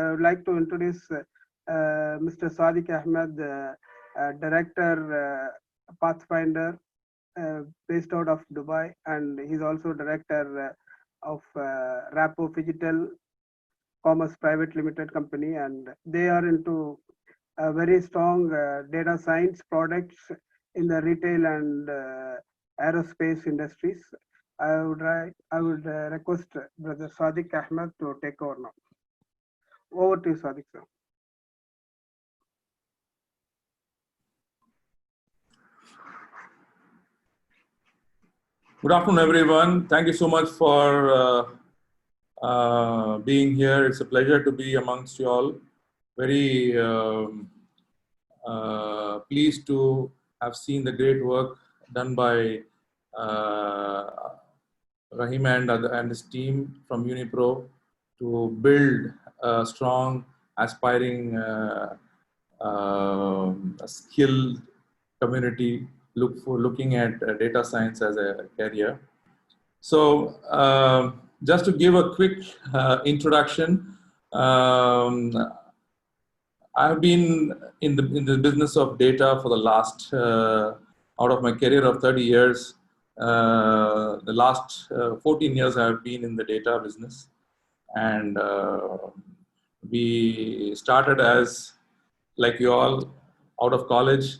I would like to introduce Mr. Sadique Ahamed, Director, Pathfinder, based out of Dubai, and he's also Director of RAPPO PHYGITAL Commerce Private Limited Company, and they are into very strong data science products in the retail and aerospace industries. I would request Brother Sadique Ahamed to take over now. Over to you, Sadique, sir. Good afternoon, everyone. Thank you so much for being here. It's a pleasure to be amongst you all. Very pleased to have seen the great work done by Rahim and his team from Unipro to build a strong, aspiring, skilled community looking at data science as a career. So just to give a quick introduction, I've been in the business of data for the last, out of my career of 30 years, the last 14 years I've been in the data business. And we started as, like you all, out of college,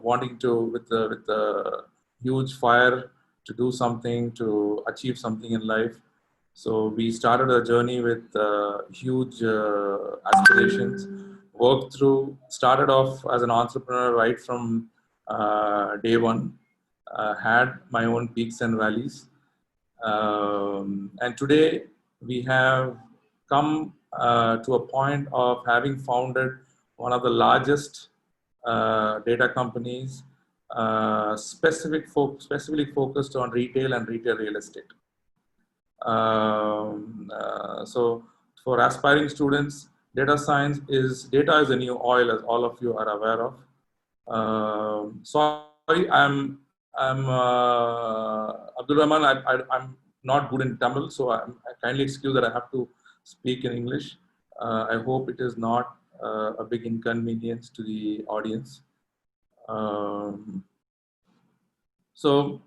wanting to, with a huge fire to do something, to achieve something in life. So we started a journey with huge aspirations, worked through, started off as an entrepreneur right from day one, had my own peaks and valleys. And today we have come to a point of having founded one of the largest data companies specifically focused on retail and retail real estate. So for aspiring students, data is a new oil, as all of you are aware of. Sorry, I'm Abdul Rahman. I'm not good in Tamil, so I kindly excuse that I have to speak in English. I hope it is not a big inconvenience to the audience. So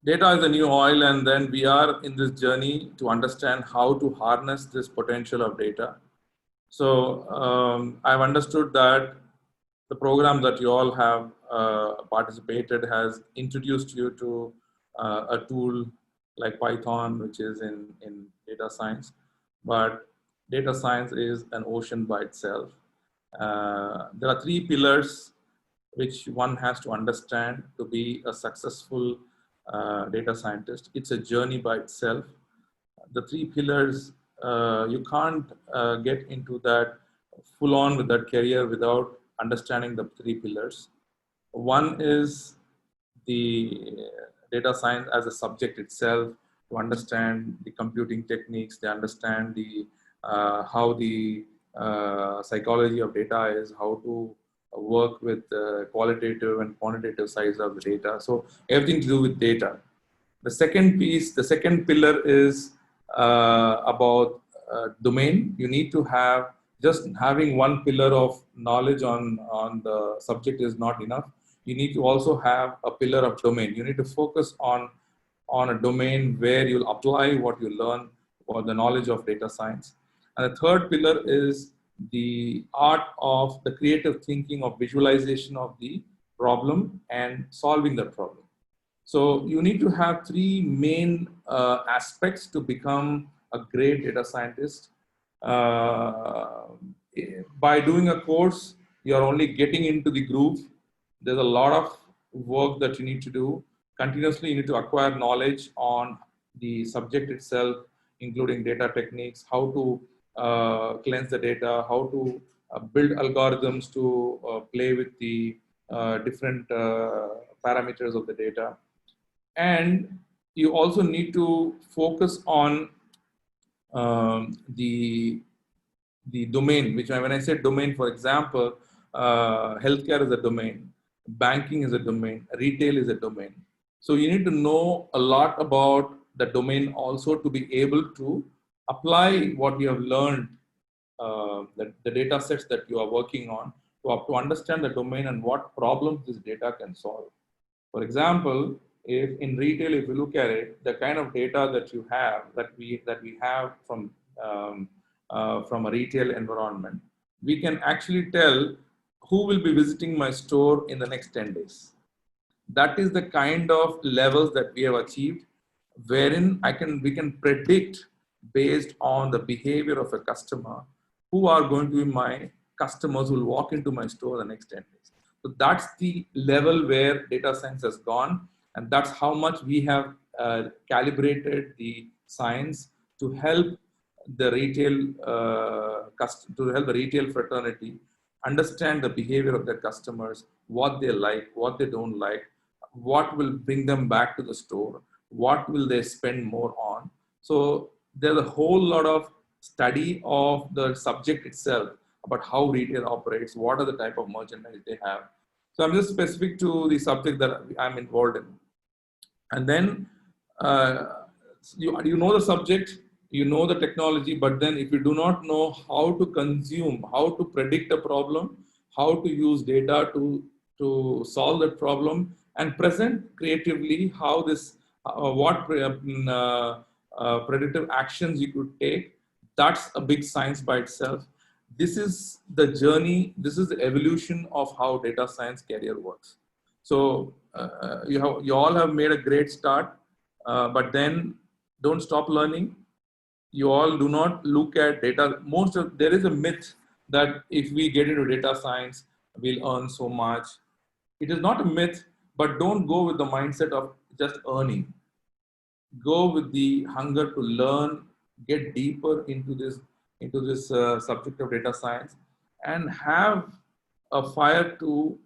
data is the new oil, and then we are in this journey to understand how to harness this potential of data. So I've understood that the program that you all have participated has introduced you to a tool like Python, which is in data science. But data science is an ocean by itself. There are three pillars which one has to understand to be a successful data scientist. It's a journey by itself. The three pillars, you can't get into that full on with that career without understanding the three pillars. One is the data science as a subject itself, to understand the computing techniques, they understand the how the psychology of data is, how to work with the qualitative and quantitative sides of the data. So everything to do with data. The second piece, the second pillar is about domain. You need to have, just having one pillar of knowledge on the subject is not enough. You need to also have a pillar of domain. You need to focus on a domain where you'll apply what you learn or the knowledge of data science. And the third pillar is the art of the creative thinking of visualization of the problem and solving the problem. So you need to have three main aspects to become a great data scientist. By doing a course, you're only getting into the groove. There's a lot of work that you need to do. Continuously, you need to acquire knowledge on the subject itself, including data techniques, how to cleanse the data, how to build algorithms to play with the different parameters of the data. And you also need to focus on the domain, which when I say domain, for example, healthcare is a domain, banking is a domain, retail is a domain. So you need to know a lot about the domain also to be able to apply what you have learned, the data sets that you are working on, to understand the domain and what problems this data can solve. For example, if in retail, if you look at it, the kind of data that you have, that we have from a retail environment, we can actually tell who will be visiting my store in the next 10 days. That is the kind of levels that we have achieved, wherein we can predict based on the behavior of a customer who are going to be my customers who will walk into my store the next 10 days. So that's the level where data science has gone, and that's how much we have calibrated the science to help the retail fraternity understand the behavior of their customers, what they like, what they don't like, what will bring them back to the store, what will they spend more on. So there's a whole lot of study of the subject itself about how retail operates, what are the type of merchandise they have. So I'm just specific to the subject that I'm involved in. And then you know the subject, you know the technology, but then if you do not know how to consume, how to predict a problem, how to use data to solve that problem and present creatively how this, predictive actions you could take, that's a big science by itself. This is the journey, this is the evolution of how data science career works. So you all have made a great start, but then don't stop learning. You all do not look at data. There is a myth that if we get into data science, we'll earn so much. It is not a myth, but don't go with the mindset of just earning. Go with the hunger to learn, get deeper into this subject of data science, and have a fire to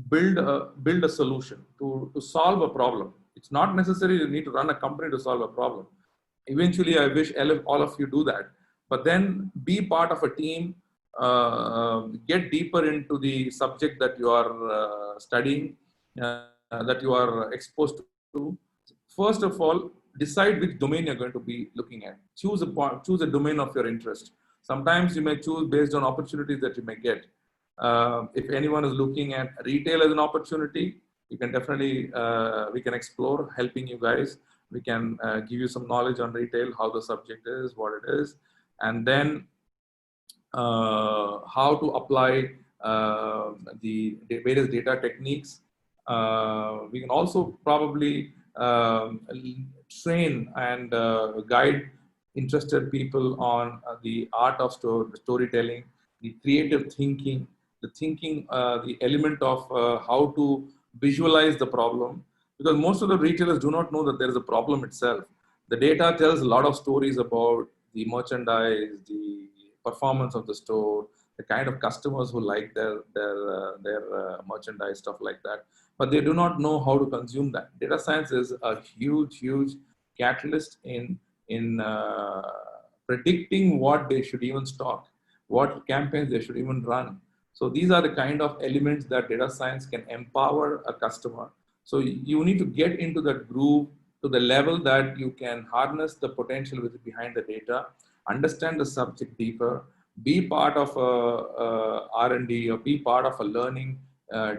build a solution to solve a problem. It's not necessary you need to run a company to solve a problem. Eventually, I wish all of you do that. But then be part of a team, get deeper into the subject that you are studying, that you are exposed to. First of all, decide which domain you're going to be looking at. Choose a domain of your interest. Sometimes you may choose based on opportunities that you may get. If anyone is looking at retail as an opportunity, you can definitely, we can explore helping you guys. We can give you some knowledge on retail, how the subject is, what it is, and then how to apply the various data techniques. We can also probably train and guide interested people on the art of storytelling, the creative thinking, the element of how to visualize the problem. Because most of the retailers do not know that there is a problem itself. The data tells a lot of stories about the merchandise, the performance of the store, the kind of customers who like their merchandise, stuff like that. But they do not know how to consume that. Data science is a huge catalyst in predicting what they should even stock, what campaigns they should even run. So these are the kind of elements that data science can empower a customer. So you need to get into that groove to the level that you can harness the potential behind the data, understand the subject deeper, be part of a R&D or be part of a learning,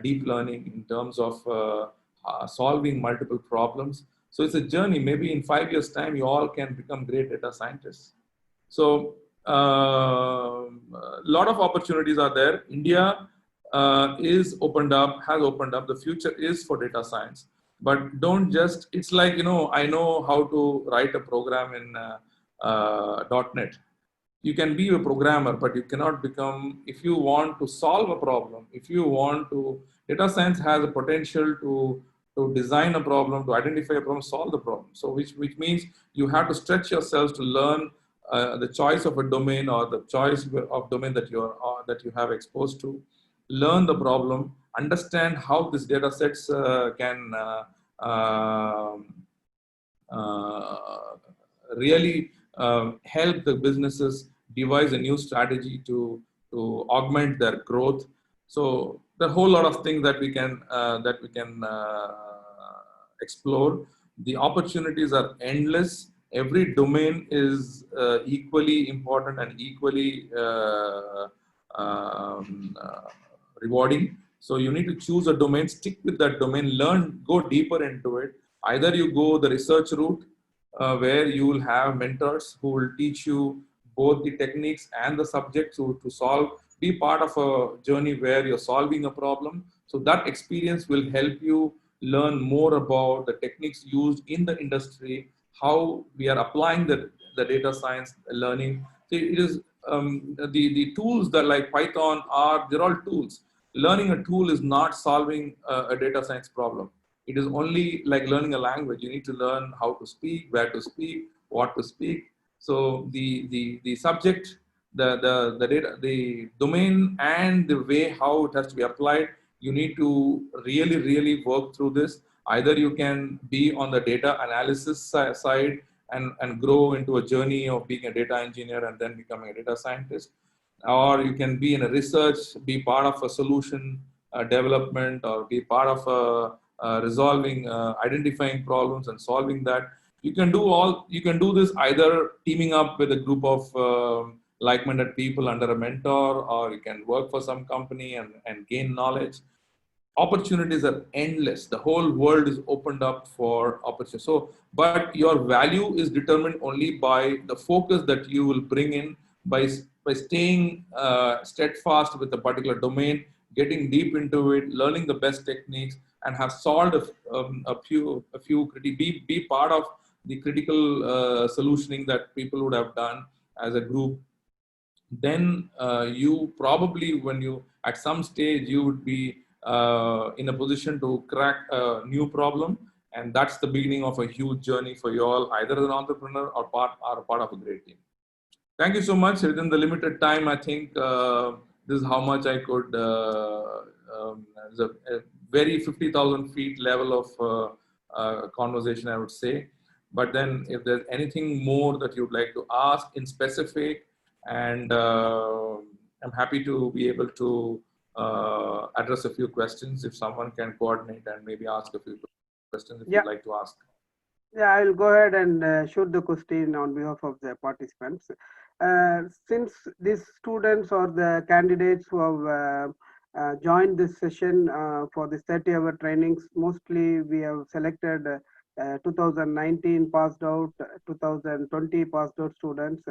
deep learning in terms of solving multiple problems. So it's a journey. Maybe in 5 years' time, you all can become great data scientists. So a lot of opportunities are there. India has opened up. The future is for data science. But don't just, it's like, I know how to write a program in .NET. You can be a programmer, but you cannot become, if you want to solve a problem, data science has a potential to design a problem, to identify a problem, solve the problem. So which means you have to stretch yourselves to learn the choice of a domain or the choice of domain that you have exposed to, learn the problem, understand how this data sets can really help the businesses devise a new strategy to augment their growth. So the whole lot of things that we can explore. The opportunities are endless every domain is equally important and equally rewarding. So you need to choose a domain, stick with that domain, learn, go deeper into it. Either you go the research route, where you will have mentors who will teach you both the techniques and the subjects to solve, be part of a journey where you're solving a problem. So that experience will help you learn more about the techniques used in the industry, how we are applying the data science learning. So it is the tools that like Python are, they're all tools. Learning a tool is not solving a data science problem. It is only like learning a language. You need to learn how to speak, where to speak, what to speak. So the subject, the data, the domain, and the way how it has to be applied, you need to really work through this. Either you can be on the data analysis side and grow into a journey of being a data engineer and then becoming a data scientist, or you can be in a research, be part of a solution development, or be part of resolving, identifying problems and solving that. You can do this either teaming up with a group of like-minded people under a mentor, or you can work for some company and gain knowledge. Opportunities are endless. The whole world is opened up for opportunity. So, but your value is determined only by the focus that you will bring in by staying steadfast with a particular domain, getting deep into it, learning the best techniques, and have solved be part of the critical solutioning that people would have done as a group. Then you probably, when you at some stage, you would be in a position to crack a new problem, and that's the beginning of a huge journey for you all, either as an entrepreneur or part of a great team. Thank you so much. Within the limited time, I think this is how much I could. It's a very 50,000 feet level of conversation, I would say. But then, if there's anything more that you'd like to ask in specific, and I'm happy to be able to address a few questions if someone can coordinate and maybe ask a few questions if you'd like to ask. Yeah, I'll go ahead and shoot the question on behalf of the participants. Since these students or the candidates who have joined this session for this 30-hour trainings, mostly we have selected 2019 passed out, 2020 passed out students,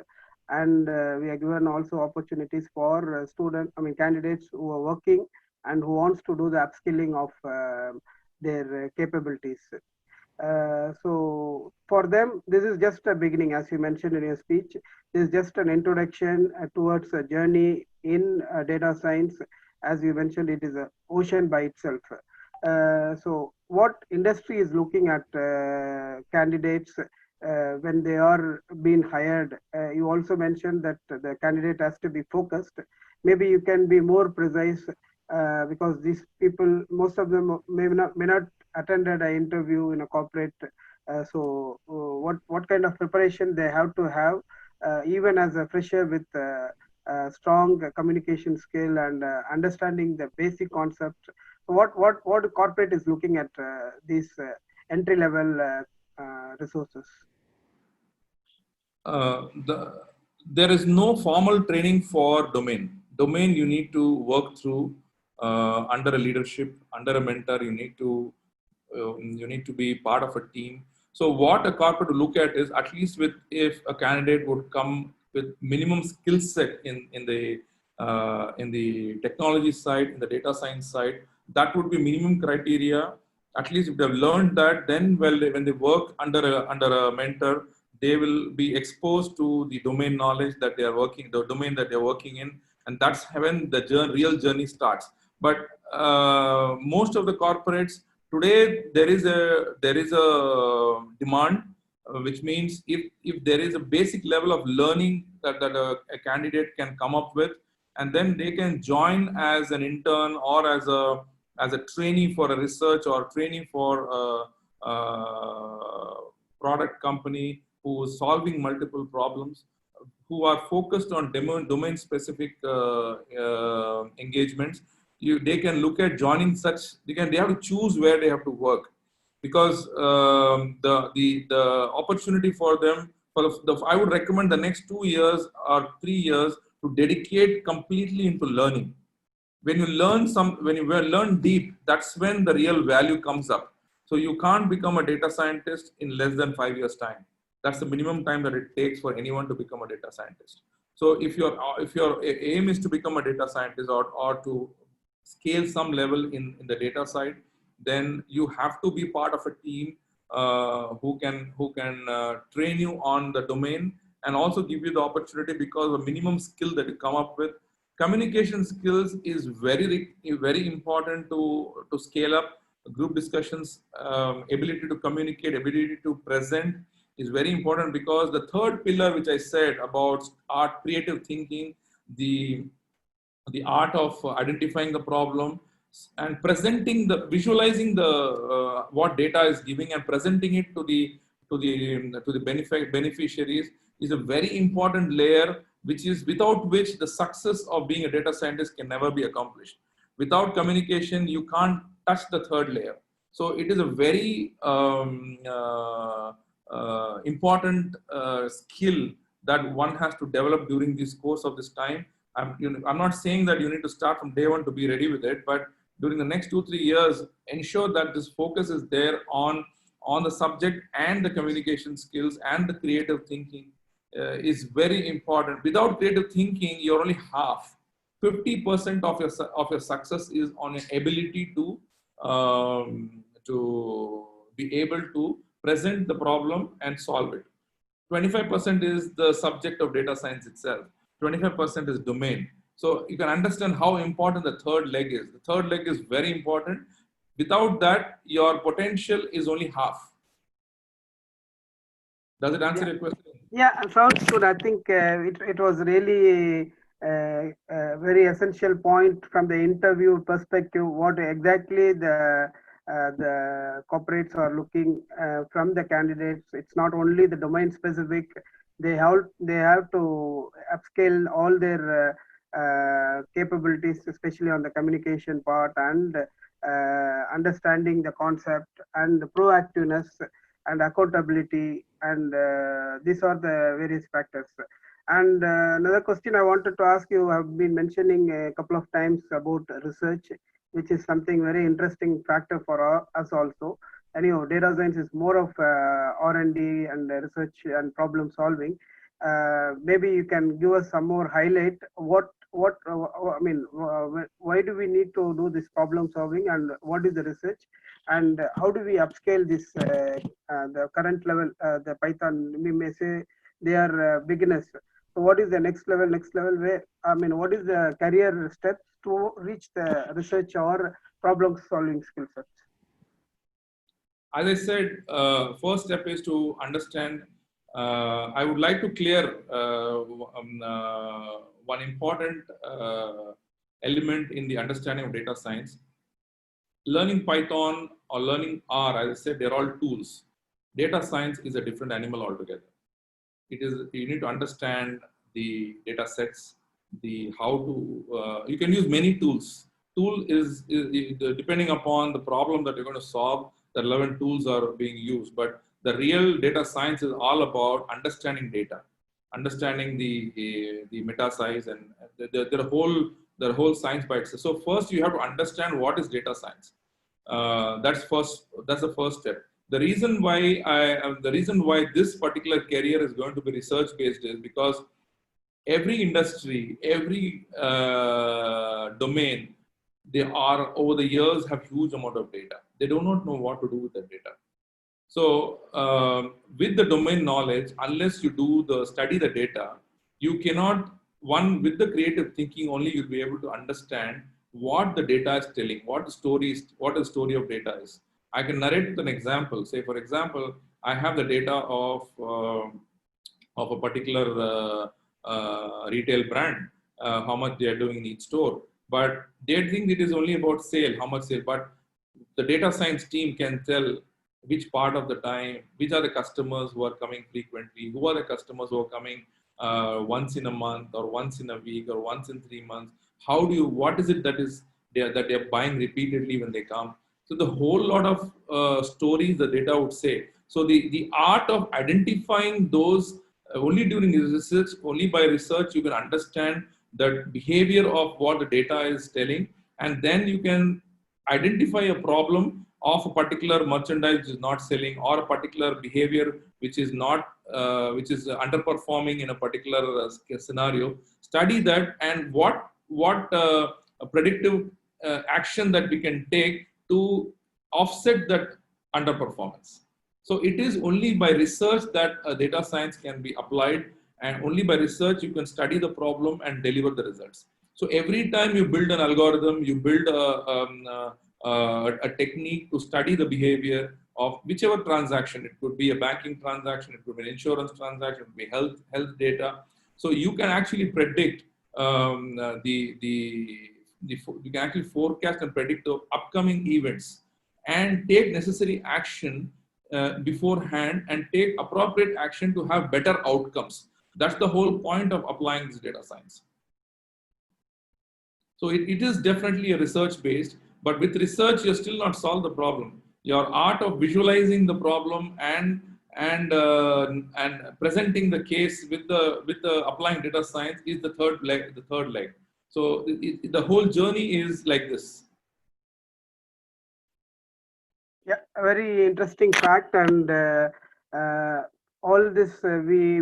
and we are given also opportunities for candidates who are working and who wants to do the upskilling of their capabilities. So for them, this is just a beginning, as you mentioned in your speech. This is just an introduction towards a journey in data science. As you mentioned, it is an ocean by itself. So what industry is looking at candidates when they are being hired? You also mentioned that the candidate has to be focused. Maybe you can be more precise because these people, most of them may not attended an interview in a corporate. So what kind of preparation they have to have, even as a fresher with strong communication skill and understanding the basic concept. So what corporate is looking at these entry level resources? There is no formal training for domain. Domain you need to work through under a leadership, under a mentor. You need to be part of a team. So what a corporate will look at is, at least with, if a candidate would come with minimum skill set in the technology side, in the data science side, that would be minimum criteria. At least if they've learned that, then when they work under a mentor, they will be exposed to the domain knowledge that they are working, the domain that they're working in, and that's when the real journey starts. But most of the corporates today, there is a demand, which means if there is a basic level of learning that a candidate can come up with, and then they can join as an intern or as a trainee for a research or trainee for a product company who is solving multiple problems, who are focused on domain specific engagements. They can look at joining such, they have to choose where they have to work. because the opportunity for them, I would recommend the next 2 years or 3 years to dedicate completely into learning. When you learn deep, that's when the real value comes up. So you can't become a data scientist in less than 5 years time. That's the minimum time that it takes for anyone to become a data scientist. So if your aim is to become a data scientist, or to scale some level in the data side, then you have to be part of a team who can train you on the domain, and also give you the opportunity, because the minimum skill that you come up with, communication skills is very important to scale up. Group discussions, ability to communicate, ability to present is very important, because the third pillar which I said about art, creative thinking, the art of identifying the problem and presenting the visualizing the what data is giving, and presenting it to the beneficiaries, is a very important layer, without which the success of being a data scientist can never be accomplished. Without communication, you can't touch the third layer. So it is a very important skill that one has to develop during this course of this time. I'm not saying that you need to start from day one to be ready with it, but during the next 2-3 years, ensure that this focus is there on the subject, and the communication skills and the creative thinking is very important. Without creative thinking, you're only half. 50% of your success is on your ability to be able to present the problem and solve it. 25% is the subject of data science itself. 25% is domain. So you can understand how important the third leg is. The third leg is very important. Without that, your potential is only half. Does it answer your question? Yeah, sounds good. I think it was really a very essential point from the interview perspective, what exactly the corporates are looking from the candidates. It's not only the domain specific. They have to upscale all their capabilities, especially on the communication part, and understanding the concept, and the proactiveness and accountability, and these are the various factors. And another question I wanted to ask you, I've been mentioning a couple of times about research, which is something very interesting factor for us also. And data science is more of R&D and research and problem solving. Maybe you can give us some more highlight. Why do we need to do this problem solving, and what is the research, and how do we upscale this the current level, the Python? We may say they are beginners. So what is the next level? What is the career steps to reach the research or problem solving skill sets? As I said, first step is to understand. I would like to clear one important element in the understanding of data science. Learning Python or learning R, as I said, they're all tools. Data science is a different animal altogether. You need to understand the data sets, you can use many tools. Tool is depending upon the problem that you're going to solve, the relevant tools are being used. But the real data science is all about understanding data, understanding the meta size, and the whole science by itself. So first you have to understand what is data science. That's the first step. The reason why this particular career is going to be research based is because every industry, every domain, they are over the years have huge amount of data. They do not know what to do with the data. So with the domain knowledge, unless you study the data, you cannot, with the creative thinking only, you'll be able to understand what the data is telling, what the story of data is. I can narrate with an example. Say, for example, I have the data of a particular retail brand, how much they are doing in each store. But they think it is only about sale, how much sale. But the data science team can tell which part of the time, which are the customers who are coming frequently, who are the customers who are coming once in a month, or once in a week, or once in 3 months. What is it that they're buying repeatedly when they come? So the whole lot of stories the data would say. So the art of identifying those only during research, only by research, you can understand the behavior of what the data is telling, and then you can identify a problem of a particular merchandise which is not selling, or a particular behavior which is not which is underperforming in a particular scenario. Study that, and what predictive action that we can take to offset that underperformance. So it is only by research that data science can be applied, and only by research you can study the problem and deliver the results. So every time you build an algorithm, you build a technique to study the behavior of whichever transaction. It could be a banking transaction, it could be an insurance transaction, it could be health data. So you can actually predict you can actually forecast and predict the upcoming events and take necessary action beforehand, and take appropriate action to have better outcomes. That's the whole point of applying this data science. So it is definitely a research based, but with research you still not solve the problem. Your art of visualizing the problem and presenting the case with the applying data science is the third leg. So the whole journey is like this. Yeah, a very interesting fact, and all this we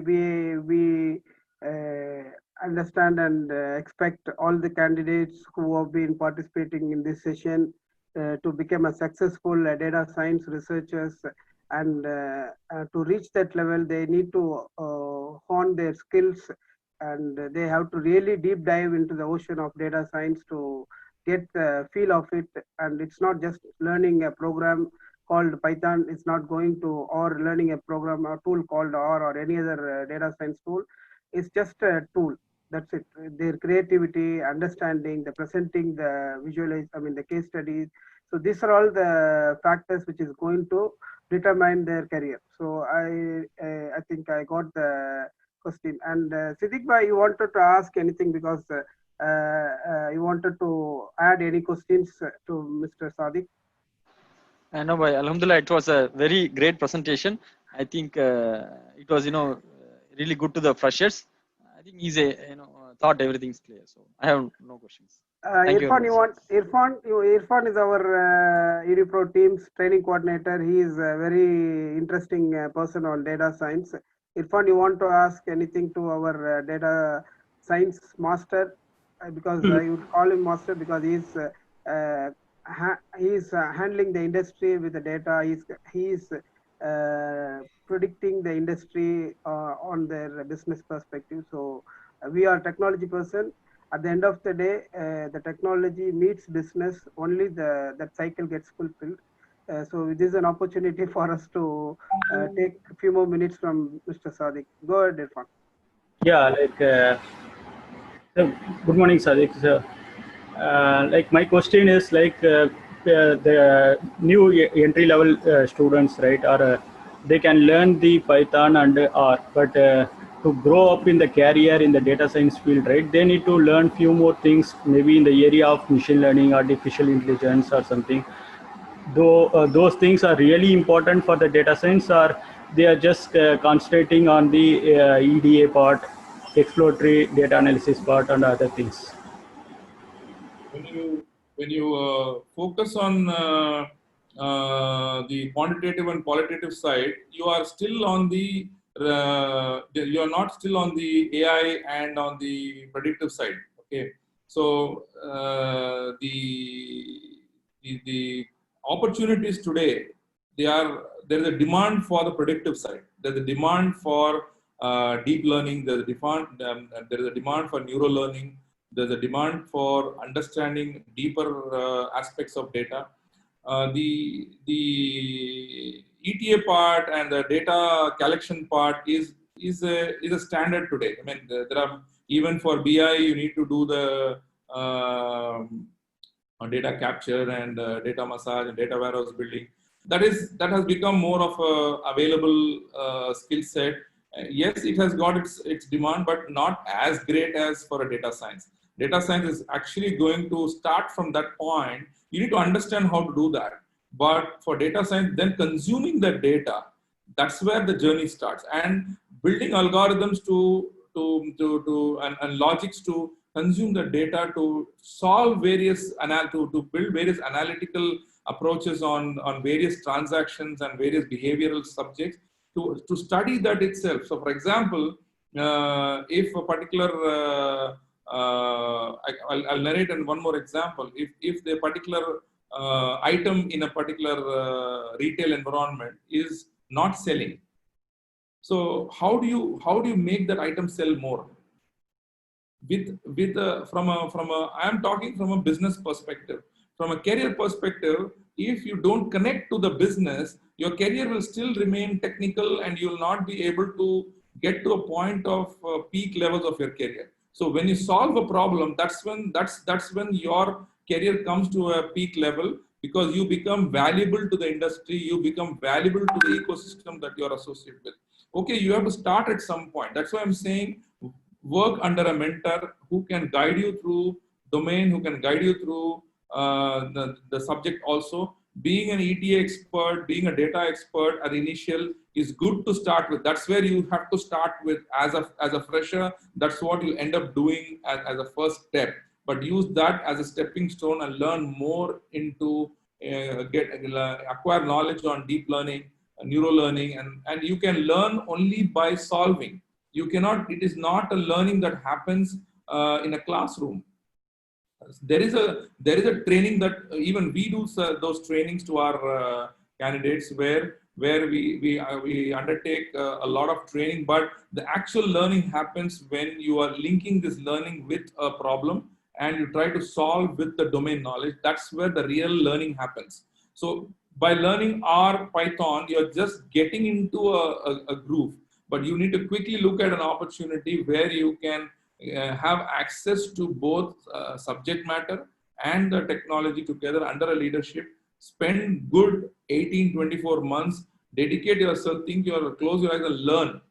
understand and expect all the candidates who have been participating in this session to become a successful data science researchers, and to reach that level, they need to hone their skills, and they have to really deep dive into the ocean of data science to get the feel of it. And it's not just learning a program called Python, it's not going to, or learning a program or tool called R or any other data science tool. It's just a tool. That's it. Their creativity, understanding, the presenting, the the case studies. So these are all the factors which is going to determine their career. So I think I got the question. And Siddique bhai, you wanted to ask anything, because you wanted to add any questions to Mr. Sadique? No, bhai, Alhamdulillah, it was a very great presentation. I think it was, really good to the freshers. I think he's thought everything's clear. So I have no questions. Thank you very Irfan, much. Irfan is our UniPro team's training coordinator. He is a very interesting person on data science. Irfan, you want to ask anything to our data science master? Because I would call him master, because he's handling the industry with the data. He's predicting the industry on their business perspective. So we are technology person. At the end of the day, the technology meets business, only that cycle gets fulfilled. So this is an opportunity for us to take a few more minutes from Mr. Sadique. Go ahead, Irfan. Yeah, good morning, Sadiq. So, my question is the new entry level students, right? Or they can learn the Python and R, but to grow up in the career in the data science field, right? They need to learn few more things, maybe in the area of machine learning, artificial intelligence, or something. Though those things are really important for the data science, or they are just concentrating on the EDA part, exploratory data analysis part, and other things. When you focus on the quantitative and qualitative side, you are still on the you are not still on the AI and on the predictive side. Okay, so the opportunities today, there is a demand for the predictive side. There's a demand for deep learning. There's a demand for neural learning. There's a demand for understanding deeper aspects of data. The ETA part and the data collection part is a standard today. I mean, there are, even for BI, you need to do the data capture and data massage and data warehouse building. That has become more of a available skill set. Yes, it has got its demand, but not as great as for a data science. Data science is actually going to start from that point. You need to understand how to do that. But for data science, then consuming the data, that's where the journey starts. And building algorithms and logics to consume the data to solve various, to build various analytical approaches on various transactions and various behavioral subjects to study that itself. So for example, if a particular, I'll narrate in one more example. If the particular item in a particular retail environment is not selling, so how do you make that item sell more? I am talking from a business perspective. From a career perspective, if you don't connect to the business, your career will still remain technical and you will not be able to get to a point of peak levels of your career. So when you solve a problem, that's when your career comes to a peak level, because you become valuable to the industry, you become valuable to the ecosystem that you're associated with. Okay, you have to start at some point. That's why I'm saying work under a mentor who can guide you through domain, who can guide you through the subject also. Being an ETA expert, being a data expert at initial is good to start with. That's where you have to start with as a fresher. That's what you end up doing as a first step. But use that as a stepping stone and learn more into acquire knowledge on deep learning, neuro learning, and you can learn only by solving. You cannot, it is not a learning that happens in a classroom. There is a training that even we do those trainings to our candidates where we undertake a lot of training, but the actual learning happens when you are linking this learning with a problem and you try to solve with the domain knowledge. That's where the real learning happens. So by learning R, Python, you're just getting into a groove, but you need to quickly look at an opportunity where you can have access to both subject matter and the technology together under a leadership. Spend good 18-24 months, dedicate yourself, close your eyes and learn.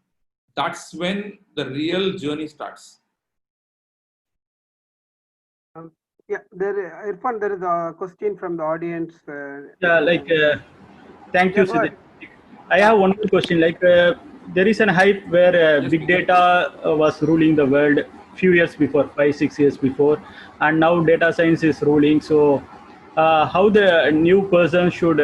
That's when the real journey starts. Yeah, Irfan, there is a question from the audience. Thank you, Yeah, go Sadique. ahead. I have one more question. There is an hype where big data was ruling the world few years before, 5-6 years before, and now data science is ruling. So, how the new person should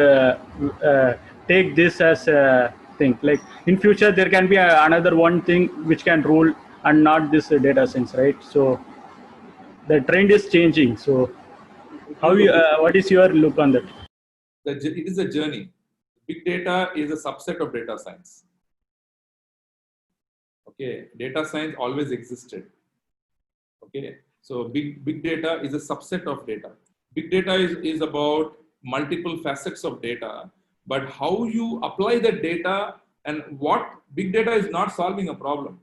take this as a thing? Like in future, there can be another one thing which can rule and not this data science, right? So, the trend is changing. So, what is your look on that? It is a journey. Big data is a subset of data science. Okay, data science always existed. Okay, so big data is a subset of data. Big data is about multiple facets of data, but how you apply that data and what big data is not solving a problem.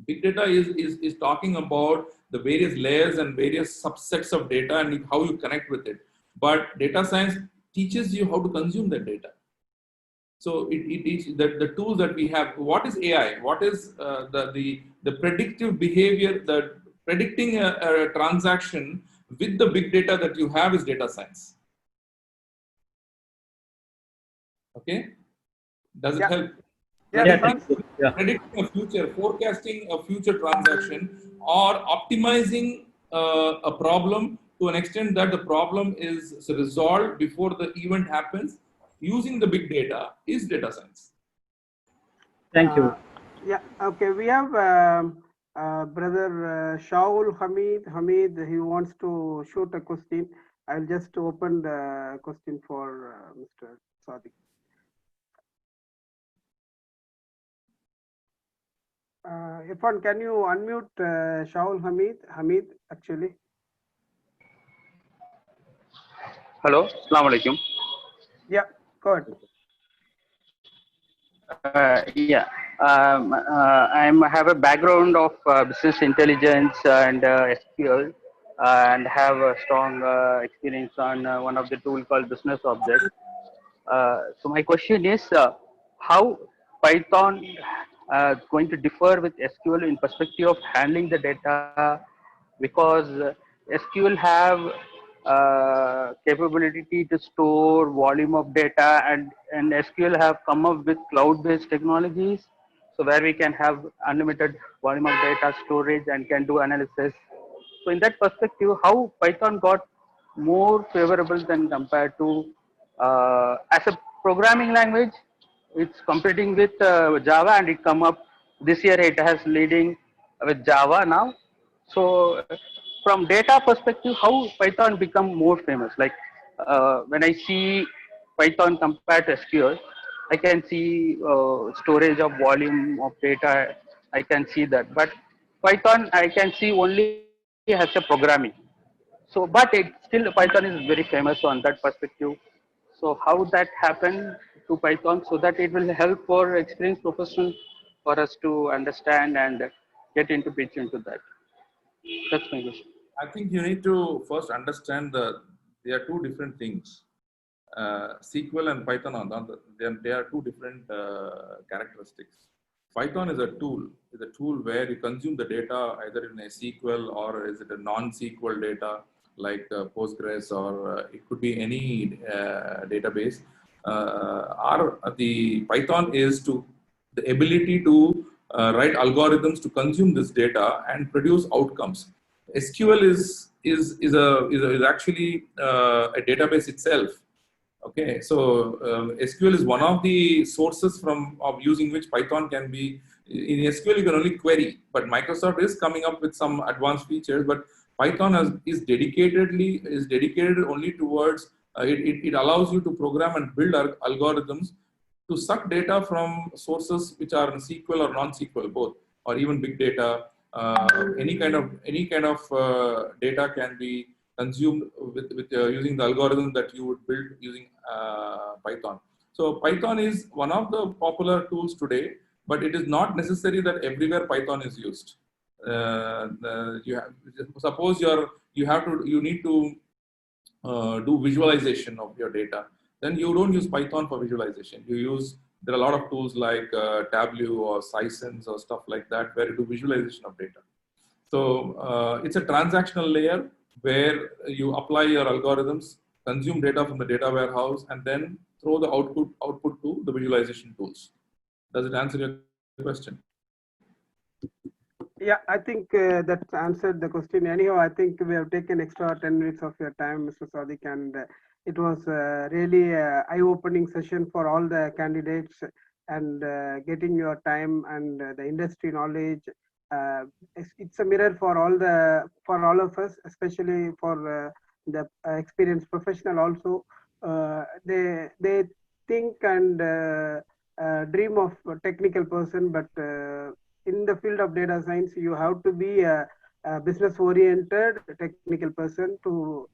Big data is talking about the various layers and various subsets of data and how you connect with it. But data science teaches you how to consume that data. So it teaches the tools that we have. What is AI? What is the predictive behavior, the predicting a transaction with the big data that you have is data science. Okay, does it help? Predicting a future, forecasting a future transaction, or optimizing a problem to an extent that the problem is resolved before the event happens using the big data is data science. Thank you. Yeah, okay, we have brother Shaul Hamid, he wants to shoot a question. I'll just open the question for Mr. Sadique. Irfan, can you unmute Shaul Hamid, actually? Hello, Assalamu alaikum. Yeah, go ahead. I have a background of business intelligence and SQL, and have a strong experience on one of the tool called Business Object. So my question is, how Python going to differ with SQL in perspective of handling the data? Because SQL have capability to store volume of data, and SQL have come up with cloud-based technologies, so where we can have unlimited volume of data storage and can do analysis. So in that perspective, how Python got more favorable than compared to as a programming language, it's competing with Java, and it come up this year. It has leading with Java now. So from data perspective, how Python become more famous? Like when I see Python compared to SQL, I can see storage of volume of data. I can see that, but Python I can see only as a programming. So, but it still Python is very famous on that perspective. So, how that happened to Python, so that it will help for experienced professionals for us to understand and get into pitch into that. That's my question. I think you need to first understand they are two different things. SQL and Python are not, they are two different characteristics. Python is a tool where you consume the data either in a SQL or is it a non-SQL data like Postgres, or it could be any database. The Python is the ability to write algorithms to consume this data and produce outcomes. SQL is actually a database itself. Okay, so SQL is one of the sources of using which Python can be. In SQL, you can only query, but Microsoft is coming up with some advanced features. But Python is dedicated only towards it allows you to program and build algorithms to suck data from sources which are SQL or non-SQL both, or even big data. Any kind of data can be consumed with using the algorithm that you would build using Python. So Python is one of the popular tools today, but it is not necessary that everywhere Python is used. Suppose you need to do visualization of your data, then you don't use Python for visualization. There are a lot of tools like Tableau or Sisense or stuff like that where you do visualization of data. So it's a transactional layer where you apply your algorithms, consume data from the data warehouse, and then throw the output to the visualization tools. Does it answer your question? Yeah, I think that answered the question. Anyhow, I think we have taken extra 10 minutes of your time, Mr. Sadique, and it was really eye-opening session for all the candidates, and getting your time and the industry knowledge. It's a mirror for all of us, especially for the experienced professional also. They think and dream of a technical person, but in the field of data science, you have to be a business-oriented technical person to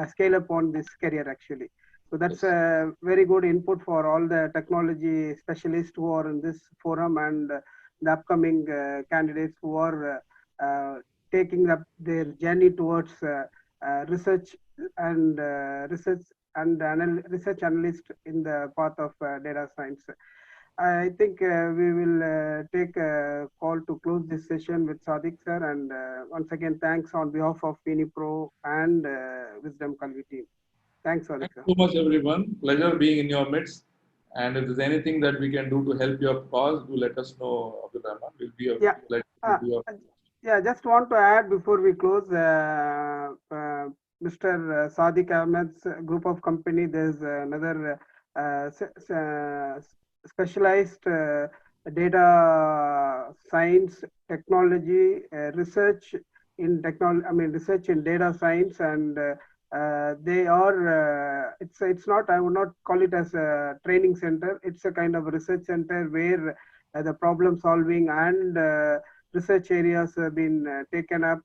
scale up on this career, actually. So that's a very good input for all the technology specialists who are in this forum, and the upcoming candidates who are taking up their journey towards research and research analyst in the path of data science. I think we will take a call to close this session with Sadique sir, and once again thanks on behalf of FiniPro and Wisdom Kalvi team. Thanks, Sadique sir. Thank you so much, everyone. Pleasure being in your midst. And if there's anything that we can do to help your cause, do let us know, Abdul Rahman. We'll be a pleasure to be yeah, just want to add before we close, Mr. Sadique Ahmed's group of company. There's another specialized data science technology research in research in data science, and they are it's not, I would not call it as a training center. It's a kind of research center where the problem solving and research areas have been taken up,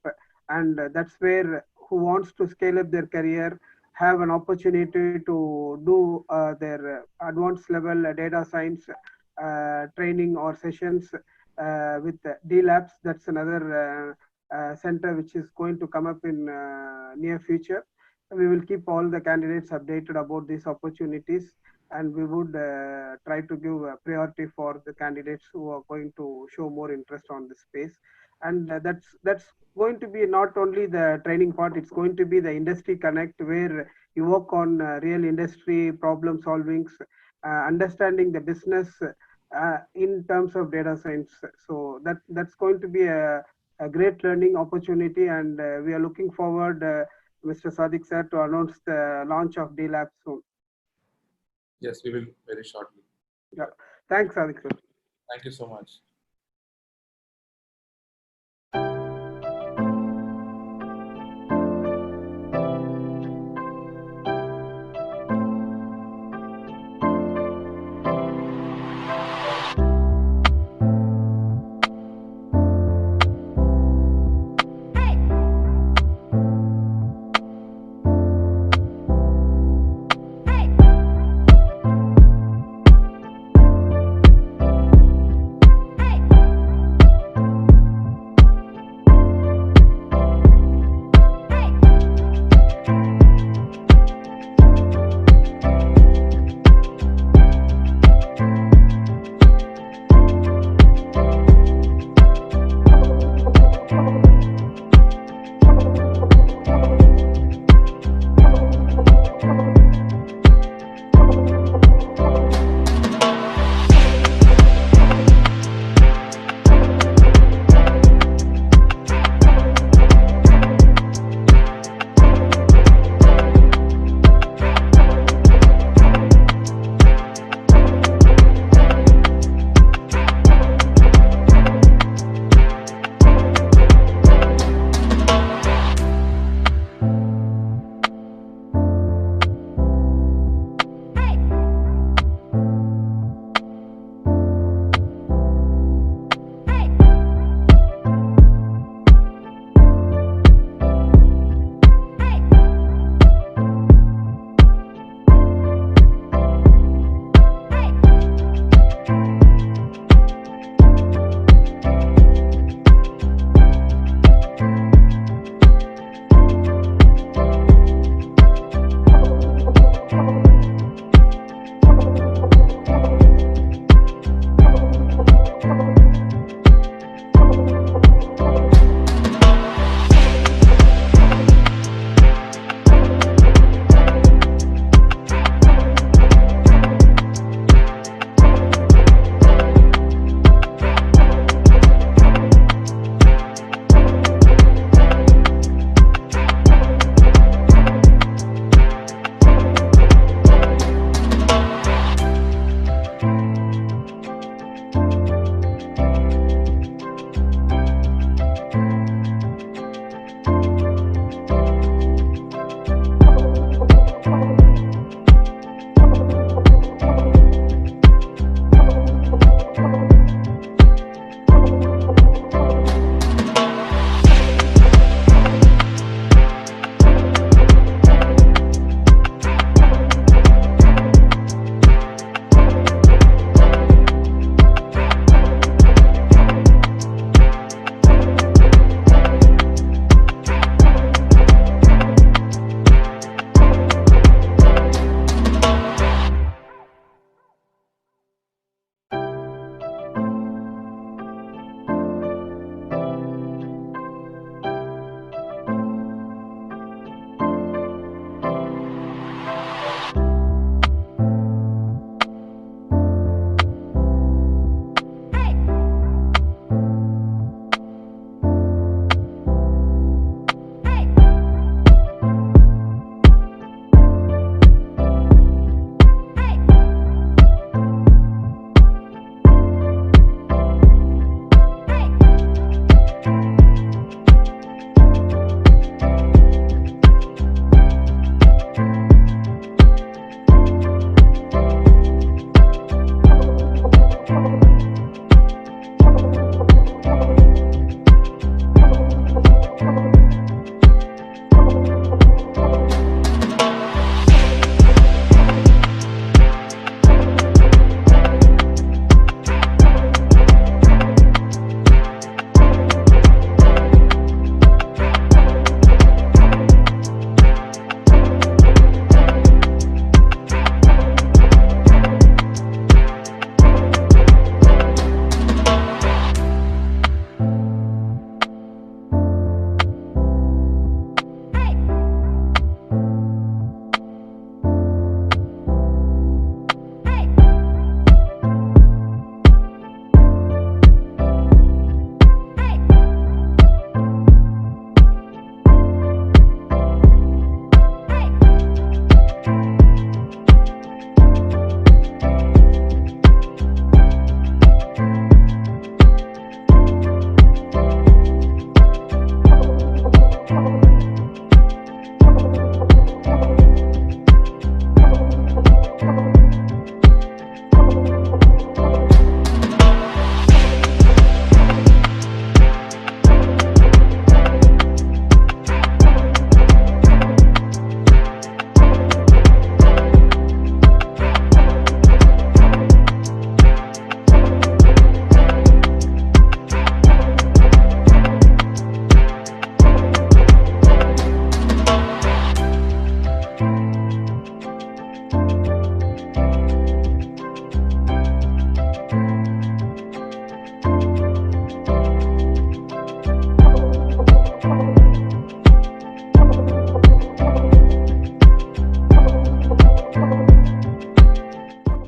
and that's where who wants to scale up their career have an opportunity to do their advanced level data science training or sessions with D Labs. That's another center which is going to come up in near future. We will keep all the candidates updated about these opportunities, and we would try to give priority for the candidates who are going to show more interest on this space. and that's going to be not only the training part, it's going to be the industry connect where you work on real industry problem solvings, understanding the business in terms of data science. So that's going to be a great learning opportunity, and we are looking forward, Mr. Sadique sir, to announce the launch of DLab soon. Yes, we will very shortly. Yeah, thanks, Sadique sir. Thank you so much.